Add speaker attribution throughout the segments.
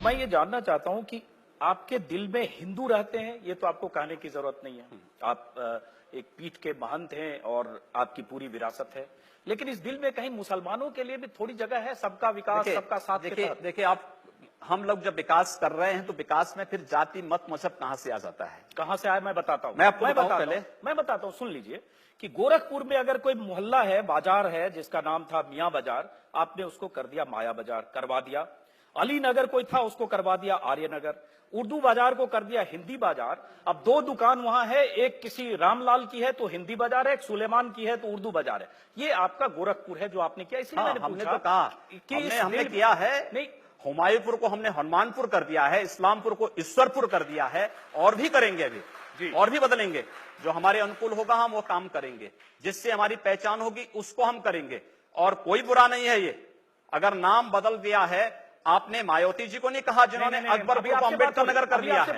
Speaker 1: मैं ये जानना चाहता हूं कि आपके दिल में हिंदू रहते हैं, ये तो आपको कहने की जरूरत नहीं है। आप एक पीठ के महंत हैं और आपकी पूरी विरासत है, लेकिन इस दिल में कहीं मुसलमानों के लिए भी थोड़ी जगह है, सबका विकास, सबका साथ के तहत।
Speaker 2: देखिए आप, हम लोग जब विकास कर रहे हैं तो विकास में फिर जाति मत मजहब कहां से आ जाता है?
Speaker 1: कहां से आया मैं बताता हूं।
Speaker 2: मैं आपको बताऊं पहले।
Speaker 1: मैं बताता हूं, सुन लीजिए कि गोरखपुर में अगर कोई मोहल्ला है, बाजार है, जिसका नाम था मियां बाजार, आपने उसको कर दिया माया बाजार, करवा दिया। अली नगर कोई था, उसको करवा दिया आर्य नगर। उर्दू बाजार को कर दिया हिंदी बाजार। अब दो दुकान वहां है, एक किसी रामलाल की है तो हिंदी बाजार है, एक सुलेमान की है तो उर्दू बाजार है। ये आपका गोरखपुर है जो आपने किया, इसलिए मैंने
Speaker 2: हमने
Speaker 1: पूछा
Speaker 2: तो कहा
Speaker 1: कि
Speaker 2: हमने किया है।
Speaker 1: नहीं,
Speaker 2: हुमायूंपुर को हमने हनुमानपुर कर दिया है, इस्लामपुर को ईश्वरपुर कर दिया है, और भी करेंगे अभी, और भी बदलेंगे। जो हमारे अनुकूल होगा हम वो काम करेंगे, जिससे हमारी पहचान होगी उसको हम करेंगे। और कोई बुरा नहीं है ये, अगर नाम बदल दिया है। आपने मायावती जी को नहीं कहा जिन्होंने अकबरपुर को अम्बेडकर नगर कर दिया है?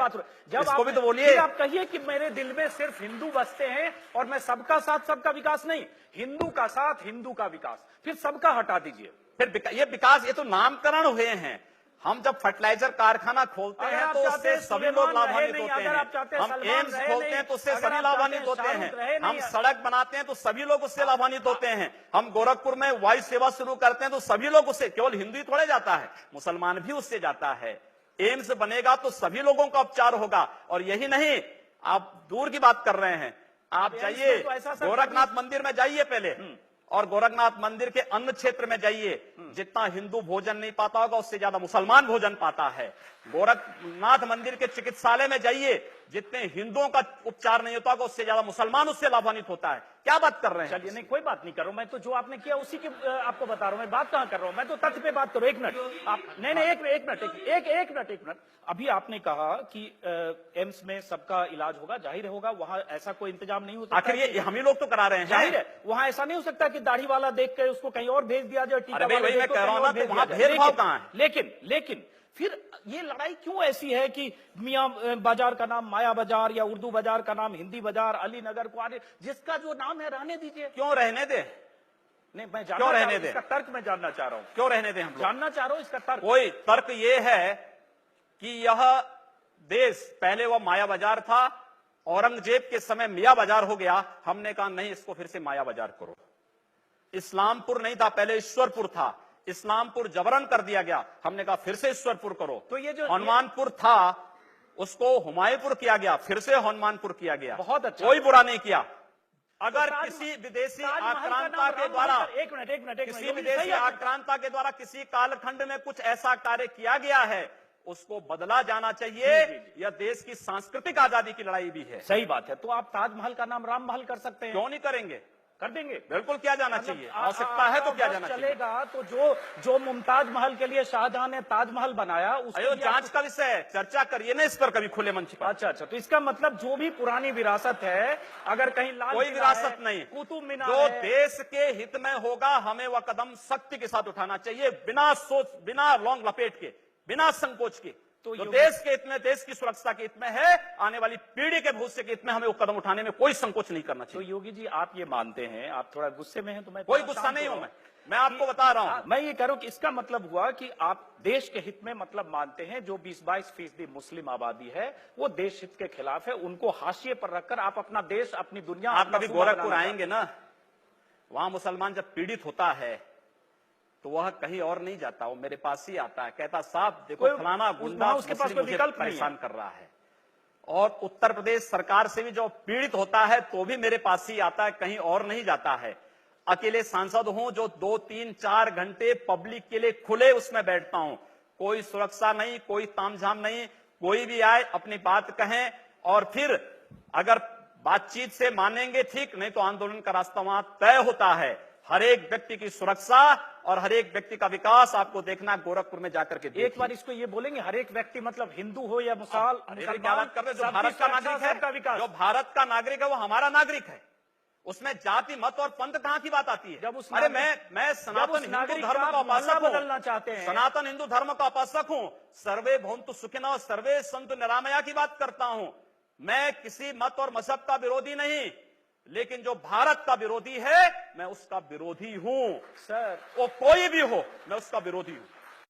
Speaker 1: जब
Speaker 2: इसको भी तो बोलिए।
Speaker 1: आप कहिए कि मेरे दिल में सिर्फ हिंदू बसते हैं और मैं सबका साथ सबका विकास नहीं, हिंदू का साथ हिंदू का विकास, फिर सबका हटा दीजिए।
Speaker 2: फिर ये विकास, ये तो नामकरण हुए हैं। हम जब फर्टिलाइजर कारखाना खोलते हैं तो उससे सभी लोग लाभान्वित होते हैं। हम एम्स खोलते हैं तो उससे सभी लाभान्वित होते हैं। हम सड़क बनाते हैं तो सभी लोग उससे लाभान्वित होते हैं। हम गोरखपुर में वायु सेवा शुरू करते हैं तो सभी लोग उससे, केवल हिंदू ही थोड़े जाता है, मुसलमान भी उससे जाता है। एम्स बनेगा तो सभी लोगों का उपचार होगा। और यही नहीं, आप दूर की बात कर रहे हैं, आप जाइए गोरखनाथ मंदिर में जाइए पहले, और गोरखनाथ मंदिर के अन्न क्षेत्र में जाइए। जितना हिंदू भोजन नहीं पाता होगा उससे ज्यादा मुसलमान भोजन पाता है। गोरखनाथ मंदिर के चिकित्सालय में जाइए, जितने हिंदुओं का उपचार नहीं होता होगा उससे ज्यादा मुसलमान उससे लाभान्वित होता है। क्या बात कर रहे हैं?
Speaker 1: चलिए, नहीं कोई बात नहीं कर रहा हूं मैं, तो जो आपने किया उसी की आपको बता रहा हूं। मैं बात कहां कर रहा हूं, मैं तो तथ्य पे बात करूं। एक मिनट आप, नहीं एक मिनट। अभी आपने कहा कि एम्स में सबका इलाज होगा, जाहिर होगा, वहां ऐसा कोई इंतजाम नहीं हो सकता।
Speaker 2: आखिर ये हम ही लोग तो करा रहे हैं,
Speaker 1: जाहिर है वहां ऐसा नहीं हो सकता कि दाढ़ी वाला देख के उसको कहीं और भेज दिया जाए, टीका वाला
Speaker 2: मैं कह रहा हूं ना, तो वहां भेदभाव कहां है?
Speaker 1: लेकिन फिर ये लड़ाई क्यों ऐसी है कि मियां बाजार का नाम माया बाजार या उर्दू बाजार का नाम हिंदी बाजार, अली नगर को आने, जिसका जो नाम है रहने दीजिए।
Speaker 2: क्यों रहने दे?
Speaker 1: नहीं, मैं
Speaker 2: क्यों रहने दे?
Speaker 1: इसका तर्क मैं जानना चाह रहा हूं।
Speaker 2: क्यों रहने दे? हम
Speaker 1: जानना चाह रहा हूं इसका तर्क।
Speaker 2: कोई तर्क ये है कि यह देश पहले वह माया बाजार था, औरंगजेब के समय मियां बाजार हो गया। हमने कहा नहीं, इसको फिर से माया बाजार करो। इस्लामपुर नहीं था, पहले ईश्वरपुर था, इस्लामपुर जबरन कर दिया गया। हमने कहा फिर से ईश्वरपुर करो।
Speaker 1: तो ये जो
Speaker 2: हनुमानपुर था उसको हुमायूंपुर किया गया, फिर से हनुमानपुर किया गया।
Speaker 1: बहुत अच्छा,
Speaker 2: कोई बुरा नहीं किया। अगर किसी विदेशी आक्रांता के द्वारा,
Speaker 1: एक मिनट,
Speaker 2: किसी विदेशी आक्रांता के द्वारा किसी कालखंड में कुछ ऐसा कार्य किया गया है, उसको बदला जाना चाहिए। यह देश की सांस्कृतिक आजादी की लड़ाई भी है।
Speaker 1: सही बात है। तो आप ताजमहल का नाम राम महल कर सकते हैं?
Speaker 2: क्यों नहीं करेंगे?
Speaker 1: कर देंगे,
Speaker 2: बिल्कुल किया जाना चाहिए। आवश्यकता है तो क्या जाना
Speaker 1: चलेगा। तो जो मुमताज महल के लिए शाहजहां ने ताजमहल बनाया,
Speaker 2: उसको जांच का विषय है, चर्चा करिए ना इस पर कभी खुले मंच पर।
Speaker 1: अच्छा, तो इसका मतलब जो भी पुरानी विरासत है, अगर कहीं लाल
Speaker 2: कोई विरासत नहीं,
Speaker 1: कुतुब मीनार
Speaker 2: जो देश के हित में होगा हमें वह कदम सख्ती के साथ उठाना चाहिए, बिना सोच, बिना लौंग लपेट के, बिना संकोच के। तो जो देश के हित में, देश की सुरक्षा के हित में है, आने वाली पीढ़ी के भविष्य के हित में, हमें वो कदम उठाने में कोई संकोच नहीं करना चाहिए।
Speaker 1: तो योगी जी, आप ये मानते हैं, आप थोड़ा गुस्से में हैं, तो मैं
Speaker 2: कोई गुस्सा नहीं हूं, मैं आपको बता रहा हूं।
Speaker 1: मैं ये कह रहा हूं कि इसका मतलब हुआ कि आप देश के हित में मतलब मानते हैं, जो 20-22% मुस्लिम आबादी है वो देश हित के खिलाफ है, उनको हाशिए पर रखकर आप अपना देश, अपनी दुनिया।
Speaker 2: आप कभी गोरखपुर आएंगे ना, वहां मुसलमान जब पीड़ित होता है तो वह कहीं और नहीं जाता, वो मेरे पास ही आता है, कहता साहब देखो फलाना गुंडा
Speaker 1: उसके पास कोई विकल्प
Speaker 2: परेशान कर रहा है। और उत्तर प्रदेश सरकार से भी जो पीड़ित होता है तो भी मेरे पास ही आता है, कहीं और नहीं जाता है। अकेले सांसद हूं जो 2, 3, 4 घंटे पब्लिक के लिए खुले उसमें बैठता हूं, कोई सुरक्षा नहीं, कोई तामझाम नहीं, कोई भी आए अपनी बात कहें, और फिर अगर बातचीत से मानेंगे ठीक, नहीं तो आंदोलन का रास्ता वहां तय होता है। हर एक व्यक्ति की सुरक्षा और हर एक व्यक्ति का विकास आपको देखना गोरखपुर में जाकर के।
Speaker 1: एक बार इसको ये बोलेंगे, हर एक व्यक्ति मतलब हिंदू हो या मुसलमान,
Speaker 2: क्या बात कर रहे हैं? जो भारत का नागरिक है, जो भारत का नागरिक है वो हमारा नागरिक है, उसमें जाति मत और पंथ कहां की बात आती है?
Speaker 1: जब उस
Speaker 2: अरे मैं सनातन हिंदू धर्म का उपासक
Speaker 1: बदलना चाहते हैं,
Speaker 2: सनातन हिंदू धर्म का उपासक हूं, सर्वे भवन्तु सुखिनः सर्वे सन्तु निरामया की बात करता हूं। मैं किसी मत और मजहब का विरोधी नहीं, लेकिन जो भारत का विरोधी है मैं उसका विरोधी हूं।
Speaker 1: सर,
Speaker 2: वो कोई भी हो, मैं उसका विरोधी हूं।